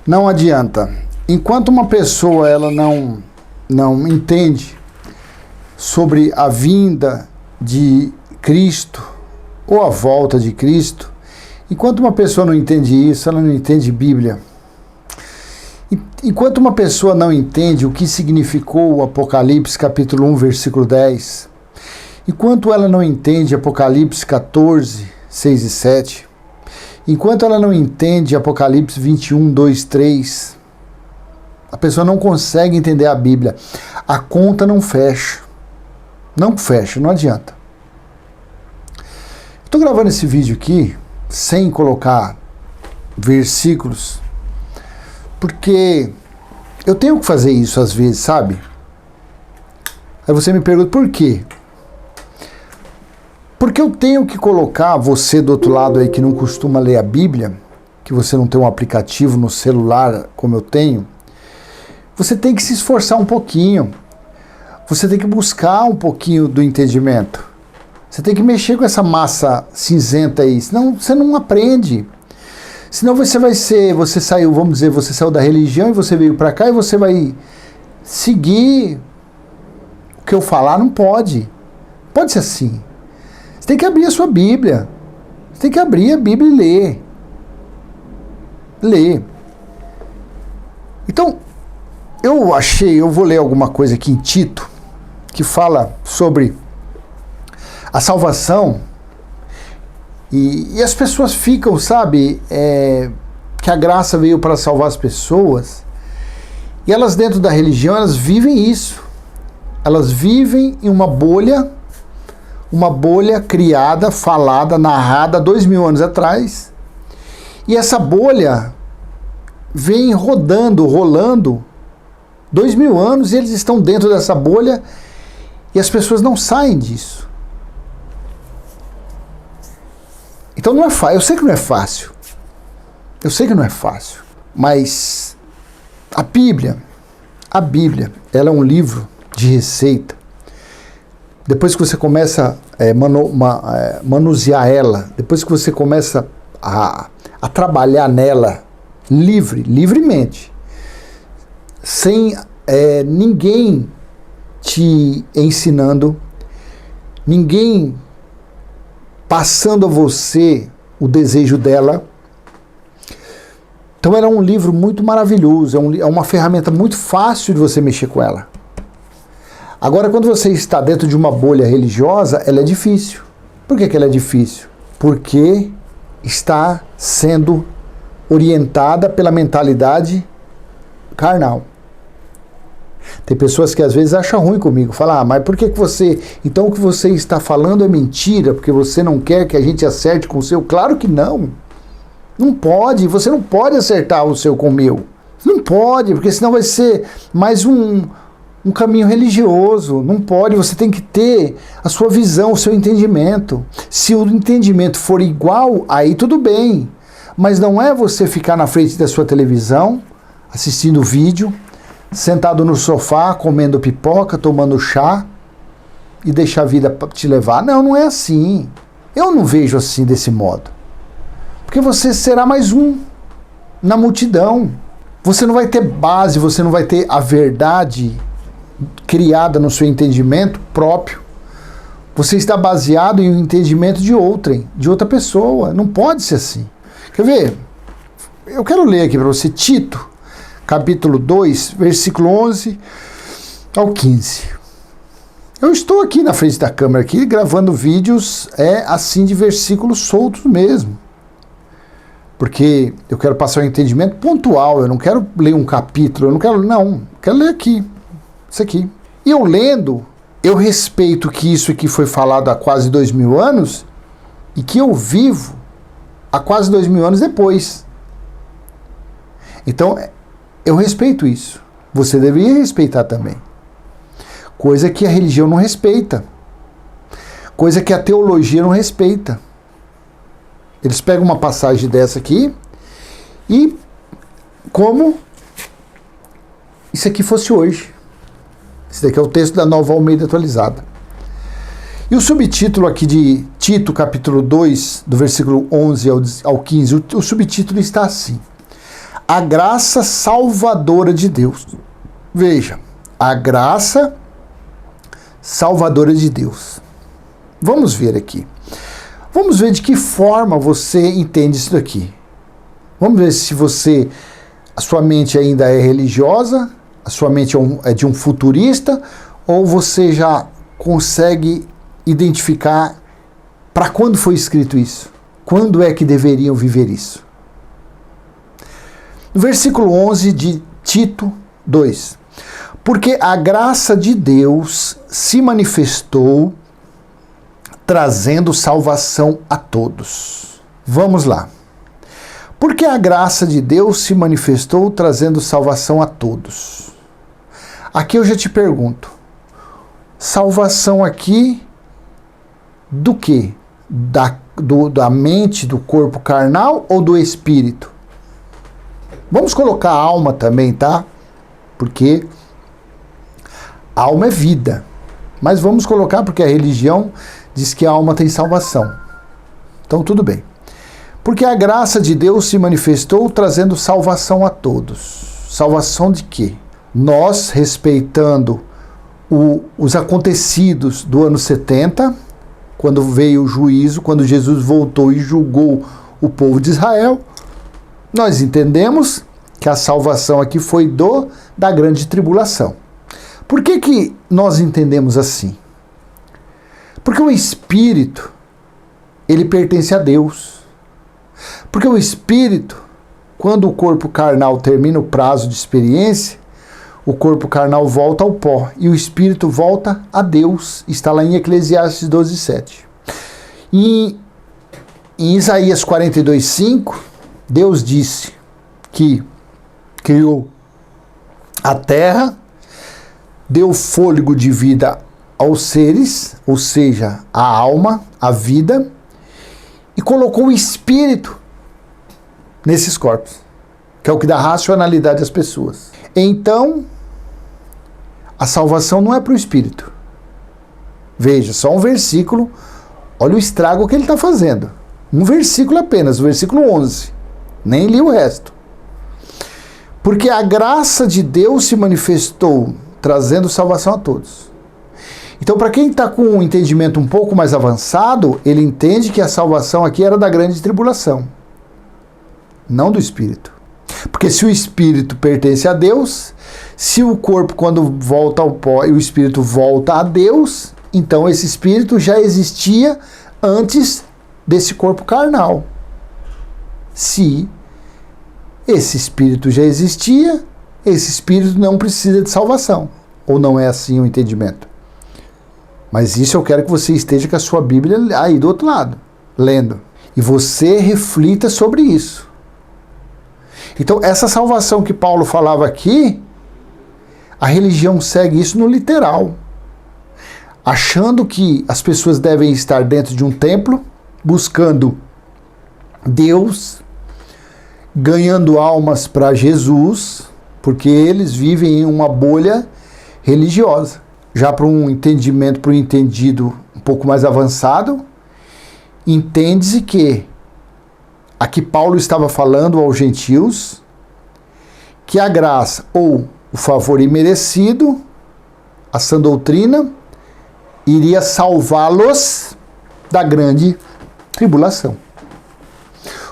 Não adianta. Enquanto uma pessoa ela não entende sobre a vinda de Cristo ou a volta de Cristo, enquanto uma pessoa não entende isso, ela não entende Bíblia. Enquanto uma pessoa não entende o que significou o Apocalipse capítulo 1, versículo 10, enquanto ela não entende Apocalipse 14, 6 e 7, enquanto ela não entende Apocalipse 21, 2, 3, a pessoa não consegue entender a Bíblia. A conta não fecha. Não fecha, não adianta. Estou gravando esse vídeo aqui sem colocar versículos, porque eu tenho que fazer isso às vezes, sabe? Aí você me pergunta por quê? Porque eu tenho que colocar você do outro lado aí que não costuma ler a Bíblia, que você não tem um aplicativo no celular como eu tenho, você tem que se esforçar um pouquinho. Você tem que buscar um pouquinho do entendimento. Você tem que mexer com essa massa cinzenta aí, senão você não aprende. Senão você saiu, vamos dizer, você saiu da religião e você veio para cá e você vai seguir o que eu falar, não pode. Pode ser assim. Você tem que abrir a sua Bíblia. Você tem que abrir a Bíblia e ler. Ler. Então, eu vou ler alguma coisa aqui em Tito, que fala sobre a salvação, e as pessoas ficam, sabe, que a graça veio para salvar as pessoas, e elas dentro da religião, elas vivem isso. Elas vivem em uma bolha criada, falada, narrada 2000 anos atrás, e essa bolha vem rolando 2000 anos, e eles estão dentro dessa bolha, e as pessoas não saem disso. Então não é fácil, eu sei que não é fácil. Eu sei que não é fácil. Mas a Bíblia, ela é um livro de receita. Depois que você começa a manusear ela, depois que você começa a trabalhar nela livremente, sem ninguém te ensinando, ninguém passando a você o desejo dela. Então ela é um livro muito maravilhoso, é uma ferramenta muito fácil de você mexer com ela. Agora, quando você está dentro de uma bolha religiosa, ela é difícil. Por que ela é difícil? Porque está sendo orientada pela mentalidade carnal. Tem pessoas que às vezes acham ruim comigo, falam, mas por que você... Então o que você está falando é mentira, porque você não quer que a gente acerte com o seu? Claro que não. Não pode, você não pode acertar o seu com o meu. Não pode, porque senão vai ser mais um caminho religioso. Não pode, você tem que ter a sua visão, o seu entendimento. Se o entendimento for igual, aí tudo bem. Mas não é você ficar na frente da sua televisão, assistindo vídeo, sentado no sofá, comendo pipoca, tomando chá e deixar a vida te levar. Não, não é assim. Eu não vejo assim desse modo. Porque você será mais um na multidão. Você não vai ter base, você não vai ter a verdade criada no seu entendimento próprio. Você está baseado em um entendimento de outra pessoa. Não pode ser assim. Quer ver? Eu quero ler aqui para você Tito, capítulo 2, versículo 11 ao 15. Eu estou aqui na frente da câmera aqui, gravando vídeos assim de versículos soltos mesmo. Porque eu quero passar um entendimento pontual, eu não quero ler um capítulo, quero ler aqui, isso aqui. E eu lendo, eu respeito que isso aqui foi falado há quase 2000 anos e que eu vivo há quase 2000 anos depois. Então, eu respeito isso. Você deveria respeitar também. Coisa que a religião não respeita. Coisa que a teologia não respeita. Eles pegam uma passagem dessa aqui e como isso aqui fosse hoje. Esse daqui é o texto da Nova Almeida Atualizada. E o subtítulo aqui de Tito, capítulo 2, do versículo 11 ao 15, o subtítulo está assim: a graça salvadora de Deus. Veja, a graça salvadora de Deus. Vamos ver aqui. Vamos ver de que forma você entende isso daqui. Vamos ver se a sua mente ainda é religiosa, a sua mente é de um futurista, ou você já consegue identificar para quando foi escrito isso? Quando é que deveriam viver isso? No versículo 11 de Tito 2. Porque a graça de Deus se manifestou trazendo salvação a todos. Vamos lá. Porque a graça de Deus se manifestou trazendo salvação a todos. Aqui eu já te pergunto. Salvação aqui do quê? Da mente, do corpo carnal ou do espírito? Vamos colocar a alma também, tá? Porque alma é vida. Mas vamos colocar porque a religião diz que a alma tem salvação. Então tudo bem. Porque a graça de Deus se manifestou trazendo salvação a todos. Salvação de quê? Nós, respeitando os acontecidos do ano 70, quando veio o juízo, quando Jesus voltou e julgou o povo de Israel, nós entendemos que a salvação aqui foi da grande tribulação. Por que nós entendemos assim? Porque o Espírito, ele pertence a Deus. Porque o Espírito, quando o corpo carnal termina o prazo de experiência, o corpo carnal volta ao pó e o Espírito volta a Deus. Está lá em Eclesiastes 12:7. E em Isaías 42:5, Deus disse que criou a terra, deu fôlego de vida aos seres, ou seja, a alma, a vida, e colocou o Espírito nesses corpos, que é o que dá racionalidade às pessoas. Então, a salvação não é para o Espírito. Veja, só um versículo, olha o estrago que ele está fazendo. Um versículo apenas, o versículo 11. Nem li o resto. Porque a graça de Deus se manifestou, trazendo salvação a todos. Então, para quem está com um entendimento um pouco mais avançado, ele entende que a salvação aqui era da grande tribulação, não do Espírito. Porque se o Espírito pertence a Deus, se o corpo, quando volta ao pó e o Espírito volta a Deus, então esse Espírito já existia antes desse corpo carnal. Se esse Espírito já existia, esse Espírito não precisa de salvação. Ou não é assim o entendimento? Mas isso eu quero que você esteja com a sua Bíblia aí do outro lado, lendo. E você reflita sobre isso. Então, essa salvação que Paulo falava aqui, a religião segue isso no literal. Achando que as pessoas devem estar dentro de um templo, buscando Deus, ganhando almas para Jesus, porque eles vivem em uma bolha religiosa. Já para um entendimento, para um entendido um pouco mais avançado, entende-se que aqui Paulo estava falando aos gentios que a graça ou o favor imerecido, a sã doutrina, iria salvá-los da grande tribulação.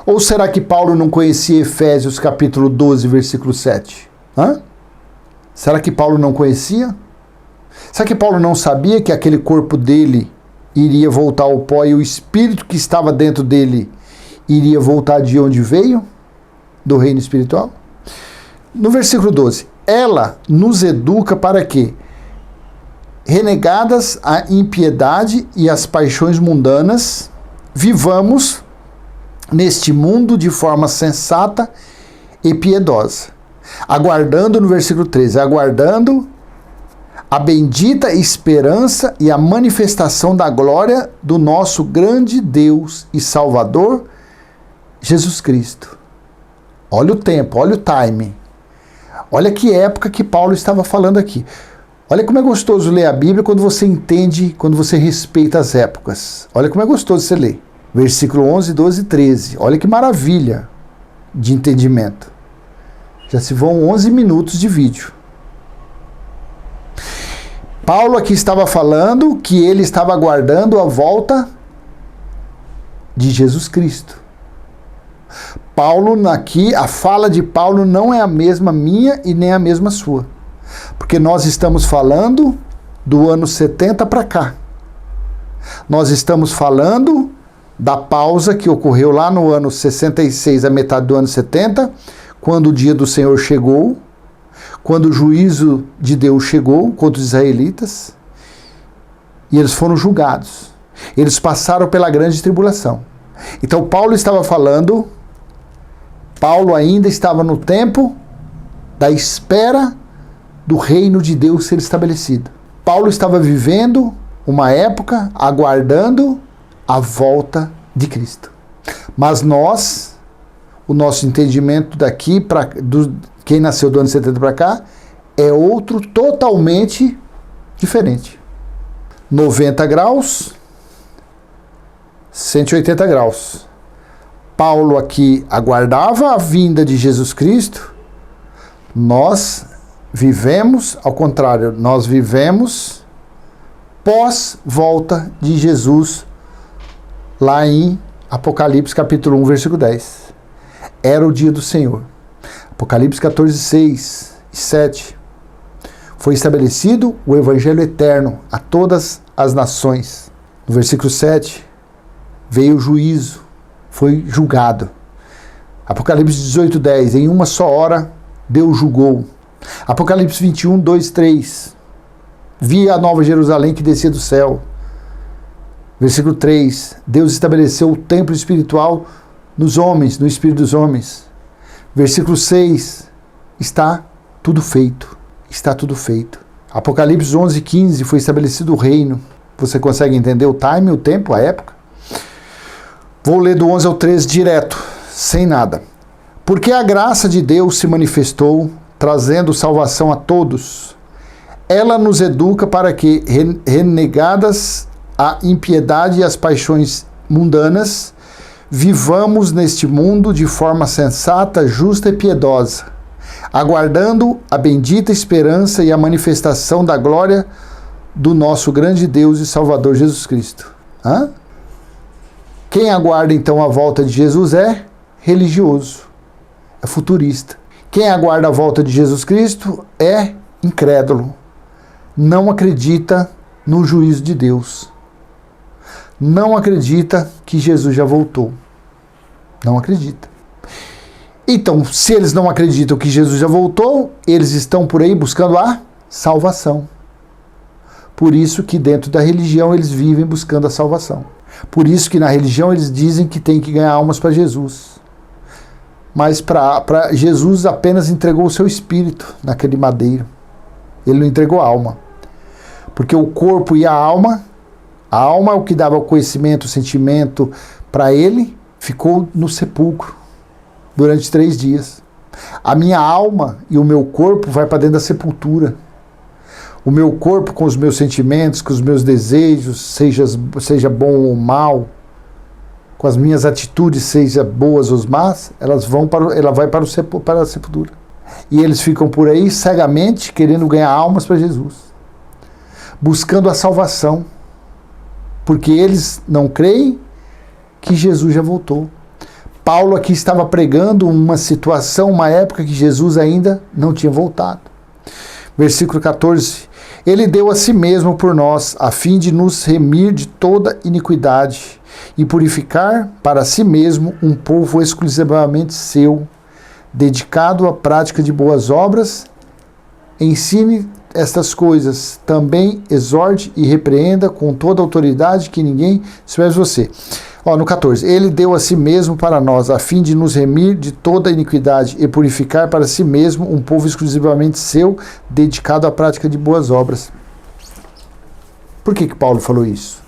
Ou será que Paulo não conhecia Efésios capítulo 12, versículo 7? Será que Paulo não conhecia? Será que Paulo não sabia que aquele corpo dele iria voltar ao pó e o espírito que estava dentro dele iria voltar de onde veio? Do reino espiritual? No versículo 12, ela nos educa para que, renegadas a impiedade e as paixões mundanas, vivamos neste mundo de forma sensata e piedosa. Aguardando, no versículo 13, aguardando a bendita esperança e a manifestação da glória do nosso grande Deus e Salvador, Jesus Cristo. Olha o tempo, olha o time. Olha que época que Paulo estava falando aqui. Olha como é gostoso ler a Bíblia quando você entende, quando você respeita as épocas. Olha como é gostoso você ler. Versículo 11, 12 e 13. Olha que maravilha de entendimento. Já se vão 11 minutos de vídeo. Paulo aqui estava falando que ele estava aguardando a volta de Jesus Cristo. Paulo aqui, a fala de Paulo não é a mesma minha e nem a mesma sua. Porque nós estamos falando do ano 70 para cá. Nós estamos falando da pausa que ocorreu lá no ano 66, a metade do ano 70, quando o dia do Senhor chegou, quando o juízo de Deus chegou contra os israelitas, e eles foram julgados. Eles passaram pela grande tribulação. Então Paulo estava falando, Paulo ainda estava no tempo da espera do reino de Deus ser estabelecido. Paulo estava vivendo uma época aguardando a volta de Cristo. Mas nós, o nosso entendimento daqui, quem nasceu do ano 70 para cá, é outro totalmente diferente. 90 graus, 180 graus. Paulo aqui aguardava a vinda de Jesus Cristo. Nós vivemos, ao contrário, nós vivemos pós-volta de Jesus, lá em Apocalipse capítulo 1, versículo 10. Era o dia do Senhor. Apocalipse 14, 6 e 7. Foi estabelecido o evangelho eterno a todas as nações. No versículo 7, veio o juízo, foi julgado. Apocalipse 18, 10. Em uma só hora, Deus julgou. Apocalipse 21, 2, 3. Vi a nova Jerusalém que descia do céu. Versículo 3. Deus estabeleceu o templo espiritual nos homens, no espírito dos homens. Versículo 6. Está tudo feito. Está tudo feito. Apocalipse 11, 15. Foi estabelecido o reino. Você consegue entender o time, o tempo, a época? Vou ler do 11 ao 13 direto, sem nada. Porque a graça de Deus se manifestou, trazendo salvação a todos. Ela nos educa para que, renegadas a impiedade e as paixões mundanas, vivamos neste mundo de forma sensata, justa e piedosa, aguardando a bendita esperança e a manifestação da glória do nosso grande Deus e Salvador Jesus Cristo. Quem aguarda então a volta de Jesus é religioso, é futurista. Quem aguarda a volta de Jesus Cristo é incrédulo, não acredita no juízo de Deus, não acredita que Jesus já voltou, não acredita. Então, se eles não acreditam que Jesus já voltou, eles estão por aí buscando a salvação. Por isso que dentro da religião eles vivem buscando a salvação. Por isso que na religião eles dizem que tem que ganhar almas para Jesus. Mas para Jesus apenas entregou o seu espírito naquele madeiro. Ele não entregou a alma. Porque o corpo e a alma é o que dava o conhecimento, o sentimento para ele, ficou no sepulcro durante 3 dias. A minha alma e o meu corpo vai para dentro da sepultura. O meu corpo com os meus sentimentos, com os meus desejos, seja bom ou mal, com as minhas atitudes, seja boas ou más, ela vai para a sepultura. E eles ficam por aí cegamente querendo ganhar almas para Jesus, buscando a salvação, porque eles não creem que Jesus já voltou. Paulo aqui estava pregando uma situação, uma época que Jesus ainda não tinha voltado. Versículo 14. Ele deu a si mesmo por nós, a fim de nos remir de toda iniquidade e purificar para si mesmo um povo exclusivamente seu, dedicado à prática de boas obras. Ensine estas coisas, também exorte e repreenda com toda autoridade, que ninguém espere você. No 14, ele deu a si mesmo para nós, a fim de nos remir de toda iniquidade e purificar para si mesmo um povo exclusivamente seu, dedicado à prática de boas obras. Por que Paulo falou isso?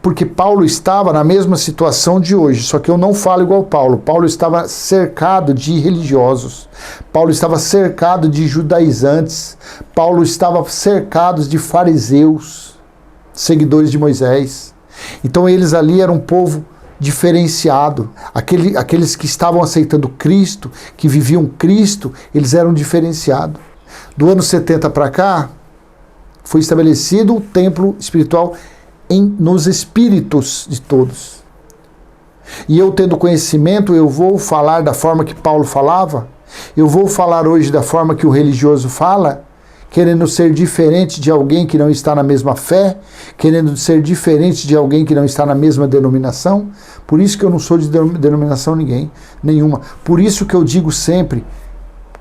Porque Paulo estava na mesma situação de hoje, só que eu não falo igual Paulo. Paulo estava cercado de religiosos. Paulo estava cercado de judaizantes. Paulo estava cercado de fariseus, seguidores de Moisés. Então eles ali eram um povo diferenciado. Aqueles que estavam aceitando Cristo, que viviam Cristo, eles eram diferenciados. Do ano 70 para cá, foi estabelecido o templo espiritual nos espíritos de todos. E eu, tendo conhecimento, eu vou falar da forma que Paulo falava, eu vou falar hoje da forma que o religioso fala, querendo ser diferente de alguém que não está na mesma fé, querendo ser diferente de alguém que não está na mesma denominação. Por isso que eu não sou de denominação nenhuma. Por isso que eu digo sempre,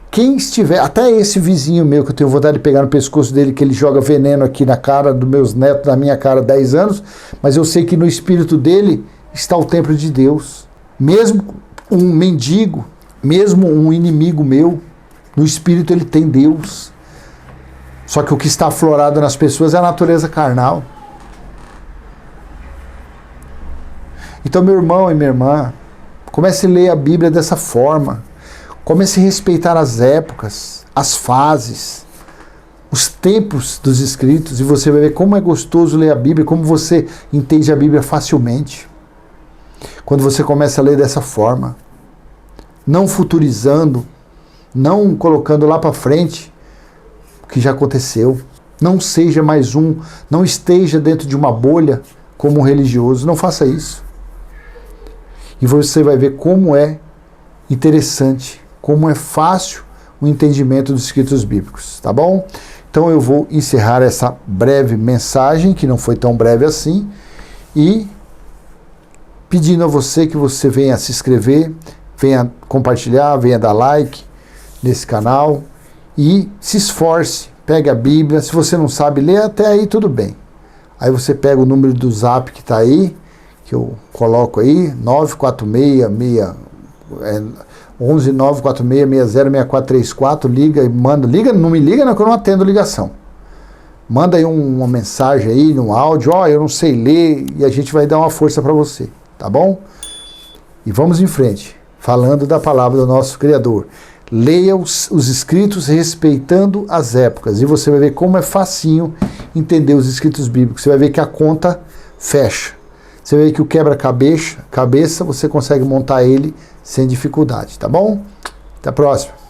quem estiver, até esse vizinho meu que eu tenho vontade de pegar no pescoço dele, que ele joga veneno aqui na cara dos meus netos, na minha cara há 10 anos, mas eu sei que no espírito dele está o templo de Deus. Mesmo um mendigo, mesmo um inimigo meu, no espírito ele tem Deus. Só que o que está aflorado nas pessoas é a natureza carnal. Então, meu irmão e minha irmã, comece a ler a Bíblia dessa forma. Comece a respeitar as épocas, as fases, os tempos dos escritos, e você vai ver como é gostoso ler a Bíblia, como você entende a Bíblia facilmente. Quando você começa a ler dessa forma, não futurizando, não colocando lá para frente o que já aconteceu. Não seja mais não esteja dentro de uma bolha como um religioso, não faça isso. E você vai ver como é interessante, como é fácil o entendimento dos escritos bíblicos, tá bom? Então eu vou encerrar essa breve mensagem, que não foi tão breve assim, e pedindo a você que você venha se inscrever, venha compartilhar, venha dar like nesse canal e se esforce, pegue a Bíblia. Se você não sabe ler, até aí tudo bem. Aí você pega o número do Zap que está aí, que eu coloco aí, 11946606434, liga e manda. Não me liga não, que eu não atendo ligação. Manda aí uma mensagem aí, no áudio, eu não sei ler, e a gente vai dar uma força para você, tá bom? E vamos em frente, falando da palavra do nosso Criador. Leia os escritos respeitando as épocas, e você vai ver como é facinho entender os escritos bíblicos. Você vai ver que a conta fecha. Você vai ver que o quebra-cabeça, você consegue montar ele sem dificuldade, tá bom? Até a próxima.